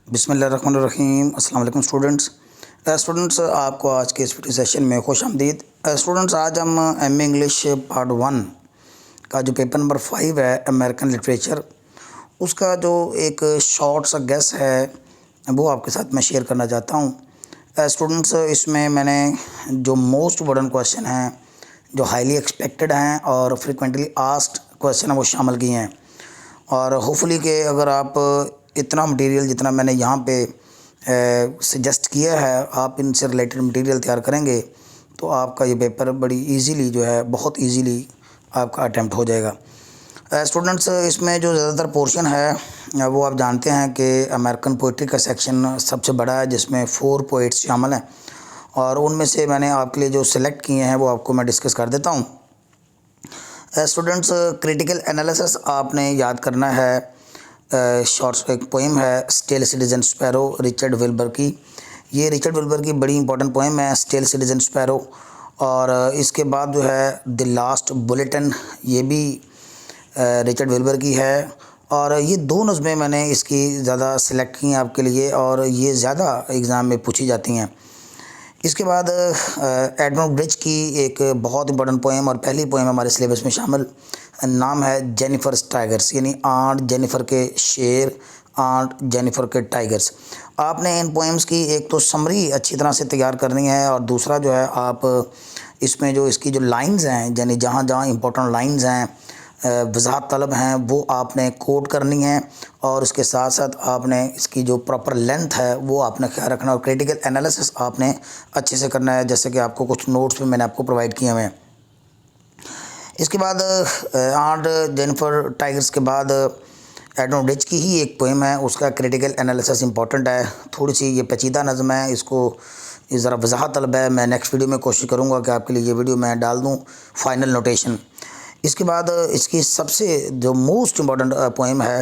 बिस्मिल्लाहिर्रहमानिर्रहीम। अस्सलाम वालेकुम स्टूडेंट्स। आपको आज के इस वीडियो सेशन में खुश आमदीद। स्टूडेंट्स, आज हम एम ए इंग्लिश पार्ट 1 का जो पेपर नंबर 5 है अमेरिकन लिटरेचर, उसका जो एक शॉर्ट सा गेस है वो आपके साथ मैं शेयर करना चाहता हूँ। स्टूडेंट्स, इसमें मैंने जो मोस्ट इम्पोर्टेंट क्वेश्चन हैं, जो हाईली एक्सपेक्टेड हैं और फ्रिक्वेंटली आस्क्ड क्वेश्चन हैं वो शामिल किए हैं। और होपफुली कि अगर आप इतना मटेरियल जितना मैंने यहाँ पे सजेस्ट किया है, आप इनसे रिलेटेड मटेरियल तैयार करेंगे तो आपका ये पेपर बड़ी इजीली जो है, बहुत इजीली आपका अटैम्प्ट हो जाएगा। स्टूडेंट्स, इसमें जो ज़्यादातर पोर्शन है वो आप जानते हैं कि अमेरिकन पोइट्री का सेक्शन सबसे बड़ा है, जिसमें 4 पोइट्स शामिल हैं और उनमें से मैंने आपके लिए जो सिलेक्ट किए हैं वो आपको मैं डिस्कस कर देता हूँ। स्टूडेंट्स, क्रिटिकल एनालिसिस आपने याद करना है। शॉर्ट एक पोइम है still citizen sparrow, Richard Wilbur की। ये रिचर्ड विल्बर की बड़ी इंपॉर्टेंट पोइम है स्टिल सिटीजन स्पैरो। और इसके बाद जो है द लास्ट बुलेटिन, ये भी रिचर्ड विल्बर की है। और ये दो नज़में मैंने इसकी ज़्यादा सिलेक्ट की हैं आपके लिए और ये ज़्यादा एग्ज़ाम में पूछी जाती हैं। इसके बाद एडमंड ब्रिज की एक बहुत इंपॉर्टेंट पोएम और पहली पोएम हमारे सिलेबस में शामिल, नाम है जेनिफर टाइगर्स, यानी आंट जेनिफर के शेर, आंट जेनिफर के टाइगर्स। आपने इन पोएम्स की एक तो समरी अच्छी तरह से तैयार करनी है और दूसरा जो है आप इसमें जो इसकी जो लाइंस हैं, यानी जहाँ जहाँ इंपॉर्टेंट लाइंस हैं, वजाहत तलब हैं, वो आपने कोट करनी है और उसके साथ साथ आपने इसकी जो प्रॉपर लेंथ है वो आपने ख्याल रखना और क्रिटिकल एनालिसिस आपने अच्छे से करना है, जैसे कि आपको कुछ नोट्स भी मैंने आपको प्रोवाइड किए हुए हैं। इसके बाद आंट जेनिफर टाइगर्स के बाद एडमंड ब्रिज की ही एक पोएम है, उसका क्रिटिकल एनालिसिस इंपॉर्टेंट है। थोड़ी सी ये पेचीदा नज़म है, इसको ज़रा वजाहत तलब है। मैं नेक्स्ट वीडियो में कोशिश करूँगा कि आपके लिए ये वीडियो मैं डाल दूँ फाइनल नोटेशन। इसके बाद इसकी सबसे जो मोस्ट इम्पॉर्टेंट पोएम है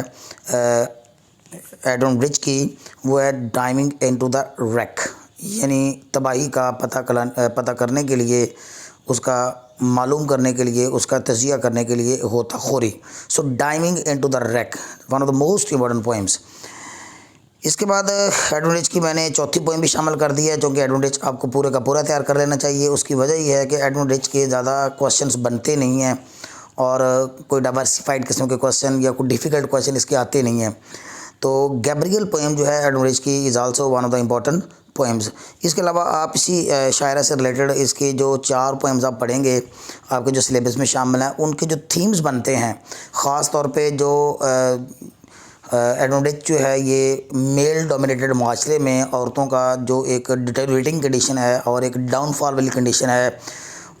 एडमंड ब्रिज की, वो है डाइविंग इनटू द wreck, यानी तबाही का पता करने के लिए, उसका मालूम करने के लिए, उसका तजिया करने के लिए होता खोरी। So diving into the wreck, one of the most important poems. इसके बाद एडमंड ब्रिज की मैंने चौथी पोएम भी शामिल कर दी है, क्योंकि एडमंड ब्रिज आपको पूरे का पूरा तैयार कर लेना चाहिए। उसकी वजह यह है कि एडमंड ब्रिज के ज़्यादा क्वेश्चंस बनते नहीं हैं और कोई डाइवर्सिफाइड किस्म के क्वेश्चन या कोई डिफ़िकल्ट क्वेश्चन इसके आते नहीं हैं। तो गैब्रियल पोएम जो है एडमंड ब्रिज की is also one of the important poems. इसके अलावा आप इसी शायरा से रिलेटेड इसके जो 4 पोएम्स आप पढ़ेंगे आपके जो सिलेबस में शामिल हैं, उनके जो थीम्स बनते हैं, ख़ास तौर पे जो एडमंड ब्रिज जो है ये मेल डोमिनेटेड माशरे में औरतों का जो एक डिटेरियोरेटिंग कंडीशन है और एक डाउनफॉल वाली कंडीशन है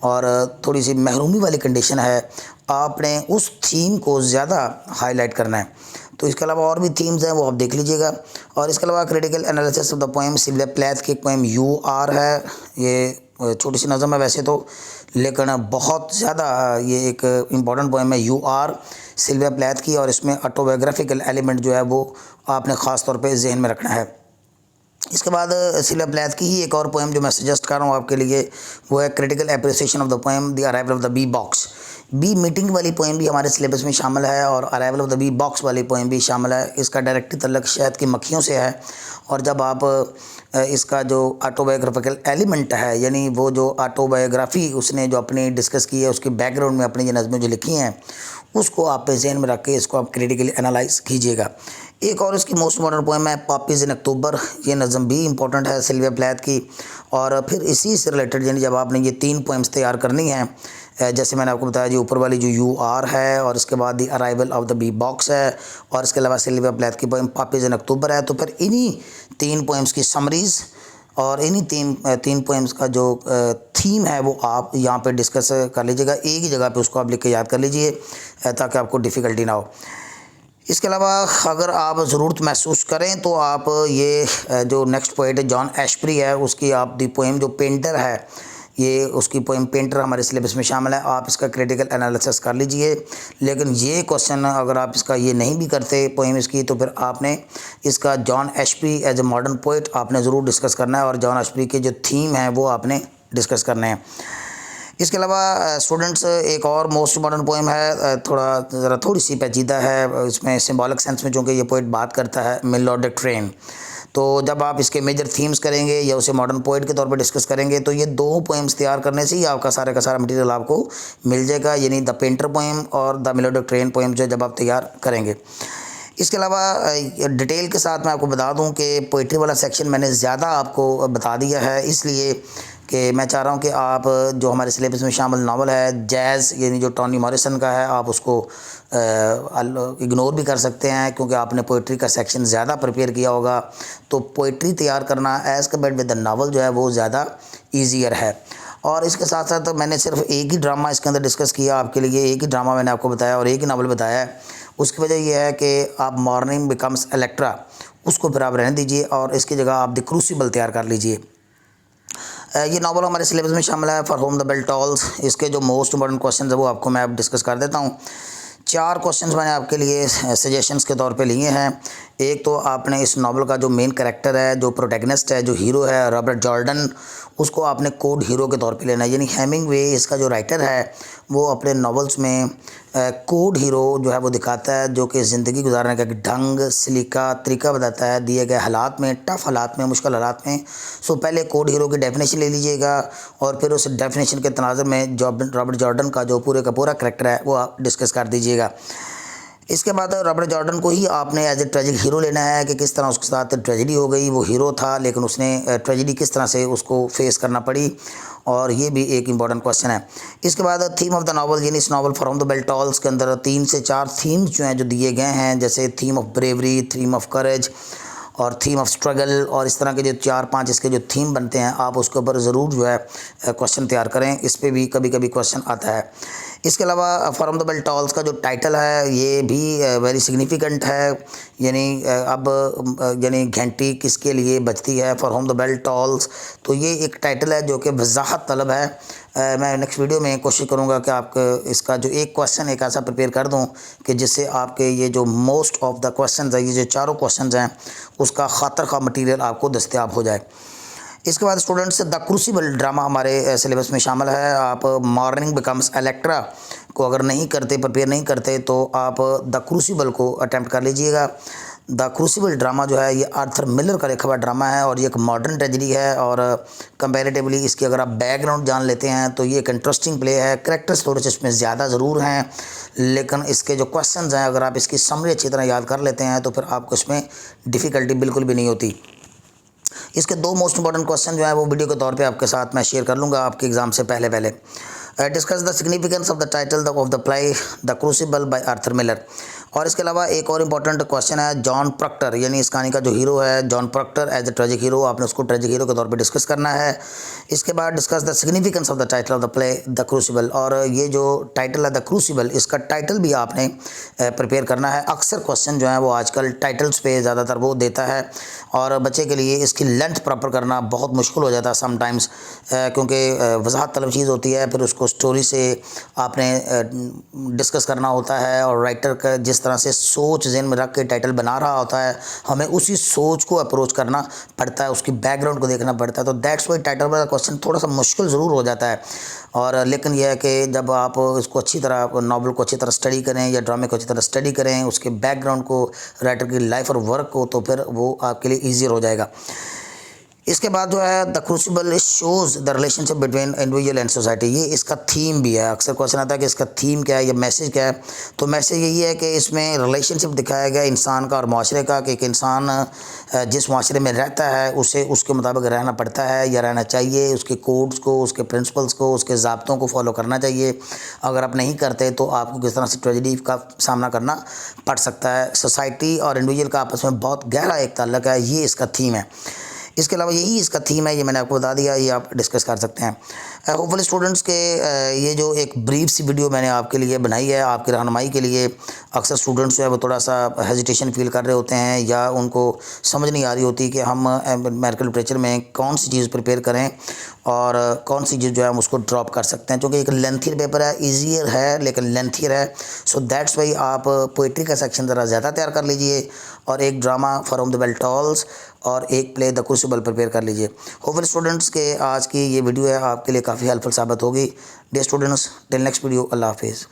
और थोड़ी सी महरूमी वाली कंडीशन है, आपने उस थीम को ज़्यादा हाईलाइट करना है। तो इसके अलावा और भी थीम्स हैं वो आप देख लीजिएगा। और इसके अलावा critical analysis of the poem, Sylvia Plath की एक पोएम यू आर है। ये छोटी सी नज़म है वैसे तो, लेकिन बहुत ज़्यादा ये एक इम्पॉर्टेंट पोएम है यू आर सिल्विया प्लैथ की, और इसमें ऑटोबायोग्राफिकल एलिमेंट जो है वो आपने ख़ास तौर पे जहन में रखना है। इसके बाद सिल्विया प्लैथ की ही एक और पोएम जो मैं सजेस्ट कर रहा हूँ आपके लिए, वो है critical appreciation of the poem the arrival of the bee box. Bee meeting वाली पोएम भी हमारे सिलेबस में शामिल है और arrival of the bee box वाली पोएम भी शामिल है। इसका डायरेक्टली तल्लक शहद की मक्खियों से है और जब आप इसका जो ऑटोबायोग्राफिकल एलिमेंट है, यानी वो जो ऑटोबायोग्राफी उसने जो अपनी डिस्कस की है, उसके बैकग्राउंड में अपनी जो नज़में जो लिखी हैं उसको आप जहन में रख के इसको आप क्रिटिकली एनालाइज कीजिएगा। एक और इसकी मोस्ट इम्पॉर्टेंट पोएम है पॉपीज़ इन अक्टूबर। ये नज़म भी इंपॉर्टेंट है सिल्विया प्लैथ की। और फिर इसी से रिलेटेड यानी जब आपने ये 3 पोएम्स तैयार करनी हैं, जैसे मैंने आपको बताया जी, ऊपर वाली जो यू आर है और इसके बाद the arrival of the bee box है और इसके अलावा सिल्विया प्लैथ की पोएम पॉपीज़ इन अक्टूबर है। तो फिर इन्हीं 3 पोएम्स की समरीज़ और इन्हीं तीन पोएम्स का जो थीम है वो आप यहाँ पे डिस्कस कर लीजिएगा। एक ही जगह पे उसको आप लिख के याद कर लीजिए ताकि आपको डिफ़िकल्टी ना हो। इसके अलावा अगर आप ज़रूरत महसूस करें तो आप ये जो नेक्स्ट पोएट है जॉन एशप्री है, उसकी आप दी पोएम जो पेंटर है, ये उसकी पोएम पेंटर हमारे सिलेबस में शामिल है। आप इसका क्रिटिकल एनालिसिस कर लीजिए। लेकिन ये क्वेश्चन अगर आप इसका ये नहीं भी करते पोएम इसकी, तो फिर आपने इसका John Ashbery as a modern poet आपने ज़रूर डिस्कस करना है और जॉन एशप्री के जो थीम है वो आपने डिस्कस करने हैं। इसके अलावा स्टूडेंट्स एक और मोस्ट इम्पॉर्टेंट पोएम है, थोड़ी सी पेचीदा है, इसमें सिंबॉलिक सेंस में, चूँकि ये पोएट बात करता है मिल ऑफ द ट्रेन। तो जब आप इसके मेजर थीम्स करेंगे या उसे मॉडर्न पोइट के तौर पे डिस्कस करेंगे तो ये 2 पोएम्स तैयार करने से ही आपका सारा का सारा मटेरियल आपको मिल जाएगा, यानी द पेंटर पोएम और द मेलोडिक ट्रेन पोएम जो जब आप तैयार करेंगे। इसके अलावा डिटेल के साथ मैं आपको बता दूं कि पोइट्री वाला सेक्शन मैंने ज़्यादा आपको बता दिया है, इसलिए कि मैं चाह रहा हूं कि आप जो हमारे सिलेबस में शामिल नावल है जैज़ यानी जो टॉनी मॉरिसन का है आप उसको इग्नोर भी कर सकते हैं, क्योंकि आपने पोइट्री का सेक्शन ज़्यादा प्रिपेयर किया होगा। तो पोइट्री तैयार करना as compared with the novel जो है वो ज़्यादा ईजियर है। और इसके साथ साथ मैंने सिर्फ एक ही ड्रामा इसके अंदर डिस्कस किया आपके लिए, एक ही ड्रामा मैंने आपको बताया और एक ही नावल बताया है। उसकी वजह यह है कि आप मॉर्निंग बिकम्स इलेक्ट्रा उसको फिर आप रहने दीजिए और इसकी जगह आप द क्रूसिबल तैयार कर लीजिए। ये नावल हमारे सिलेबस में शामिल है for whom the bell tolls. इसके जो मोस्ट इंपॉर्टेंट क्वेश्चन है वो आपको मैं अब डिस्कस कर देता हूँ। 4 क्वेश्चंस मैंने आपके लिए सजेशंस के तौर पे लिए हैं। एक तो आपने इस नावल का जो मेन कैरेक्टर है, जो प्रोटैगनिस्ट है, जो हीरो है रॉबर्ट जॉर्डन, उसको आपने कोड हीरो के तौर पे लेना है। यानी हेमिंगवे इसका जो राइटर है वो अपने नावल्स में कोड हीरो जो है वो दिखाता है, जो कि ज़िंदगी गुजारने का ढंग सलीका तरीका बताता है दिए गए हालात में, टफ़ हालात में, मुश्किल हालात में। सो पहले कोड हीरो की डेफिनेशन ले लीजिएगा और फिर उस डेफिनेशन के तनाज़ुर में रॉबर्ट जॉर्डन का जो पूरे का पूरा करैक्टर है वो आप डिस्कस कर दीजिएगा। इसके बाद रॉबर्ट जॉर्डन को ही आपने एज ए ट्रेजिक हीरो लेना है कि किस तरह उसके साथ ट्रेजिडी हो गई। वो हीरो था लेकिन उसने ट्रेजिडी किस तरह से उसको फेस करना पड़ी, और ये भी एक इम्पॉर्टेंट क्वेश्चन है। इसके बाद थीम ऑफ द नावल, यानी इस novel from the bell tolls के अंदर 3 से 4 थीम्स जो हैं जो दिए गए हैं, जैसे theme of bravery, theme of courage और थीम ऑफ स्ट्रगल, और इस तरह के जो 4-5 इसके जो थीम बनते हैं आप उसके ऊपर ज़रूर जो है क्वेश्चन तैयार करें। इस पर भी कभी कभी क्वेश्चन आता है। इसके अलावा फ्रॉम द बेल टॉल्स का जो टाइटल है ये भी वेरी सिग्निफिकेंट है, यानी यानी घंटी किसके लिए बजती है, for whom the bell tolls. तो ये एक टाइटल है जो कि वजाहत तलब है। मैं नेक्स्ट वीडियो में कोशिश करूंगा कि आपको इसका जो एक क्वेश्चन एक ऐसा प्रिपेयर कर दूं कि जिससे आपके ये जो मोस्ट ऑफ द क्वेश्चंस है, ये जो 4 क्वेश्चंस हैं, उसका खातर खा मटीरियल आपको दस्तयाब हो जाए। इसके बाद स्टूडेंट्स द क्रूसिबल ड्रामा हमारे सिलेबस में शामिल है। आप मॉर्निंग बिकम्स इलेक्ट्रा को अगर नहीं करते, प्रिपेयर नहीं करते, तो आप द क्रूसिबल को अटैम्प्ट कर लीजिएगा। द क्रूसिबल ड्रामा जो है ये आर्थर मिलर का लिखा हुआ ड्रामा है और ये एक मॉडर्न ट्रेजेडी है, और कंपैरेटिवली इसकी अगर आप बैकग्राउंड जान लेते हैं तो ये एक इंटरेस्टिंग प्ले है। कैरेक्टर्स थोड़े से इसमें ज़्यादा ज़रूर हैं, लेकिन इसके जो क्वेश्चंस हैं अगर आप इसकी समरी अच्छी तरह याद कर लेते हैं तो फिर आपको इसमें डिफ़िकल्टी बिल्कुल भी नहीं होती। इसके 2 मोस्ट इंपॉर्टेंट क्वेश्चन जो है वो वीडियो के तौर पे आपके साथ मैं शेयर कर लूँगा आपके एग्ज़ाम से पहले। Discuss the significance of the title of the play the crucible by Arthur Miller. और इसके अलावा एक और इम्पॉर्टेंट क्वेश्चन है जॉन प्रॉक्टर, यानी इस कहानी का जो हीरो है John Proctor as a tragic hero, आपने उसको ट्रेजिक हीरो के तौर पे डिस्कस करना है। इसके बाद discuss the significance of the title of the play the crucible, और ये जो टाइटल है द क्रूसिबल, इसका टाइटल भी आपने प्रिपेयर करना है। अक्सर क्वेश्चन जो है वो आजकल टाइटल्स पे ज़्यादातर वो देता है और बच्चे के लिए इसकी लेंथ प्रॉपर करना बहुत मुश्किल हो जाता है समटाइम्स, क्योंकि वजाहत तलब चीज़ होती है, फिर उसको स्टोरी से आपने डिस्कस करना होता है, और राइटर का जिस तरह से सोच ज़हन में रख के टाइटल बना रहा होता है हमें उसी सोच को अप्रोच करना पड़ता है, उसकी बैकग्राउंड को देखना पड़ता है। तो दैट्स वाई टाइटल वाला क्वेश्चन थोड़ा सा मुश्किल ज़रूर हो जाता है, और लेकिन यह है कि जब आप इसको अच्छी तरह नावल को अच्छी तरह स्टडी करें या ड्रामे को अच्छी तरह स्टडी करें, उसके बैकग्राउंड को, राइटर की लाइफ और वर्क को, तो फिर वो आपके लिए ईजियर हो जाएगा। इसके बाद जो है the crucible shows the relationship between individual and society, ये इसका थीम भी है। अक्सर क्वेश्चन आता है कि इसका थीम क्या है या मैसेज क्या है, तो मैसेज यही है कि इसमें रिलेशनशिप दिखाया गया इंसान का और माशरे का, कि एक इंसान जिस माशरे में रहता है उसे उसके मुताबिक रहना पड़ता है या रहना चाहिए, उसके कोड्स को, उसके प्रिंसिपल्स को, उसके ज़ाब्तों को फॉलो करना चाहिए। अगर आप नहीं करते तो आपको किस तरह से ट्रेजेडी का सामना करना पड़ सकता है। सोसाइटी और इंडिविजुअल का आपस में बहुत गहरा एक ताल्लुक है, ये इसका थीम है। इसके अलावा यही इसका थीम है, ये मैंने आपको बता दिया, ये आप डिस्कस कर सकते हैं। होपफुली स्टूडेंट्स के ये जो एक ब्रीफ सी वीडियो मैंने आपके लिए बनाई है आपकी रहनुमाई के लिए। अक्सर स्टूडेंट्स जो है वो थोड़ा सा हेजिटेशन फील कर रहे होते हैं या उनको समझ नहीं आ रही होती कि हम अमेरिकन लिटरेचर में कौन सी चीज़ प्रिपेयर करें और कौन सी चीज़ जो है हम उसको ड्रॉप कर सकते हैं, क्योंकि एक लेंथियर पेपर है, ईजियर है लेकिन लेंथियर है। सो दैट्स वाई आप पोइट्री का सेक्शन ज़रा ज़्यादा तैयार कर लीजिए और एक drama from the bell tolls और एक प्ले द क्रूसिबल प्रिपेयर कर लीजिए। होपफुली स्टूडेंट्स के आज की ये वीडियो है आपके लिए काफ़ी हेल्पफुल साबित होगी। Dear students, till next video, अल्लाह हाफिज़।